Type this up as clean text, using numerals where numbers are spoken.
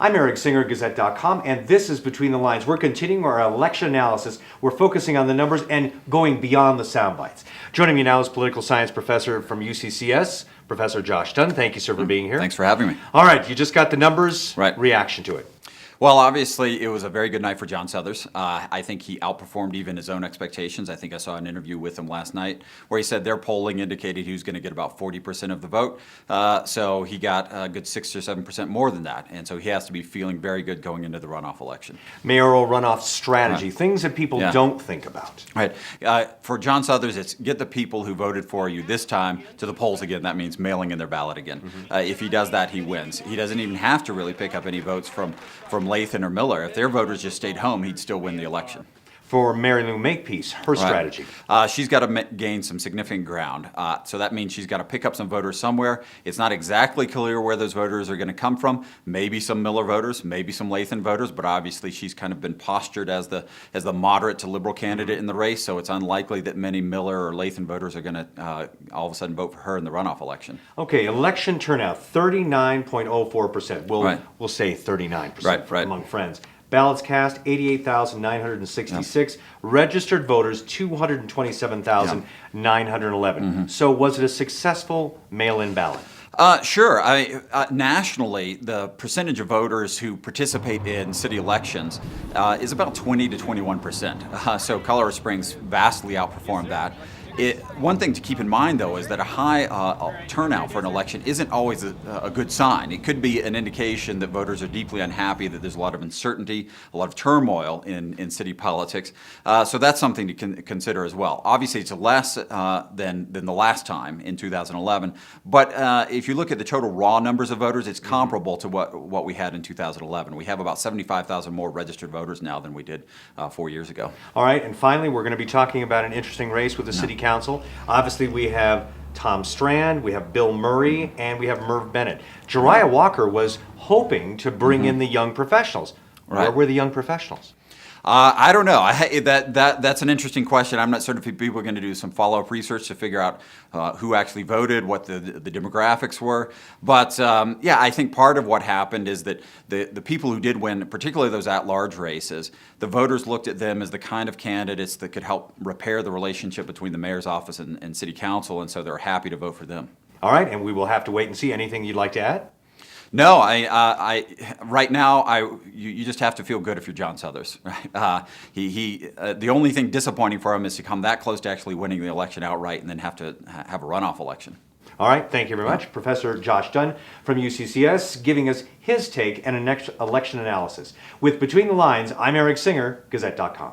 I'm Eric Singer, Gazette.com, and this is Between the Lines. We're continuing our election analysis. We're focusing on the numbers and going beyond the sound bites. Joining me now is political science professor from UCCS, Professor Josh Dunn. Thank you, sir, for being here. Thanks for having me. All right, you just got the numbers. Right. Reaction to it. Well, obviously, it was a very good night for John Suthers. I think he outperformed even his own expectations. I think I saw an interview with him last night where he said their polling indicated he was going to get about 40% of the vote. So he got a good 6 or 7% more than that. And so he has to be feeling very good going into the runoff election. Mayoral runoff strategy, Right. Things that people don't think about. Right. For John Suthers, it's get the people who voted for you this time to the polls again. That means mailing in their ballot again. If he does that, he wins. He doesn't even have to really pick up any votes from Lathan or Miller. If their voters just stayed home, he'd still win the election. For Mary Lou Makepeace, her strategy. She's got to gain some significant ground. So that means she's got to pick up some voters somewhere. It's not exactly clear where those voters are going to come from. Maybe some Miller voters, maybe some Lathan voters, but obviously she's kind of been postured as the moderate to liberal candidate in the race, so it's unlikely that many Miller or Lathan voters are going to all of a sudden vote for her in the runoff election. Okay, election turnout, 39.04%. We'll say 39% among friends. Ballots cast, 88,966. Registered voters, 227,911. So was it a successful mail-in ballot? Sure. Nationally, the percentage of voters who participate in city elections is about 20 to 21%. So Colorado Springs vastly outperformed that. One thing to keep in mind, though, is that a high turnout for an election isn't always a good sign. It could be an indication that voters are deeply unhappy, that there's a lot of uncertainty, a lot of turmoil in city politics. So that's something to consider as well. Obviously, it's less than the last time in 2011. But if you look at the total raw numbers of voters, it's comparable to what we had in 2011. We have about 75,000 more registered voters now than we did 4 years ago. All right, and finally, we're going to be talking about an interesting race with the city council. Obviously, we have Tom Strand, we have Bill Murray, and we have Merv Bennett. Jariah Walker was hoping to bring in the young professionals. Where were the young professionals? I don't know. That's an interesting question. I'm not certain if people are going to do some follow-up research to figure out who actually voted, what the demographics were. But yeah, I think part of what happened is that the people who did win, particularly those at-large races, the voters looked at them as the kind of candidates that could help repair the relationship between the mayor's office and city council, and so they're happy to vote for them. All right, and we will have to wait and see. Anything you'd like to add? No, right now, you just have to feel good if you're John Suthers. Right? The only thing disappointing for him is to come that close to actually winning the election outright and then have to have a runoff election. All right, thank you very much. Professor Josh Dunn from UCCS giving us his take and an election analysis. With Between the Lines, I'm Eric Singer, Gazette.com.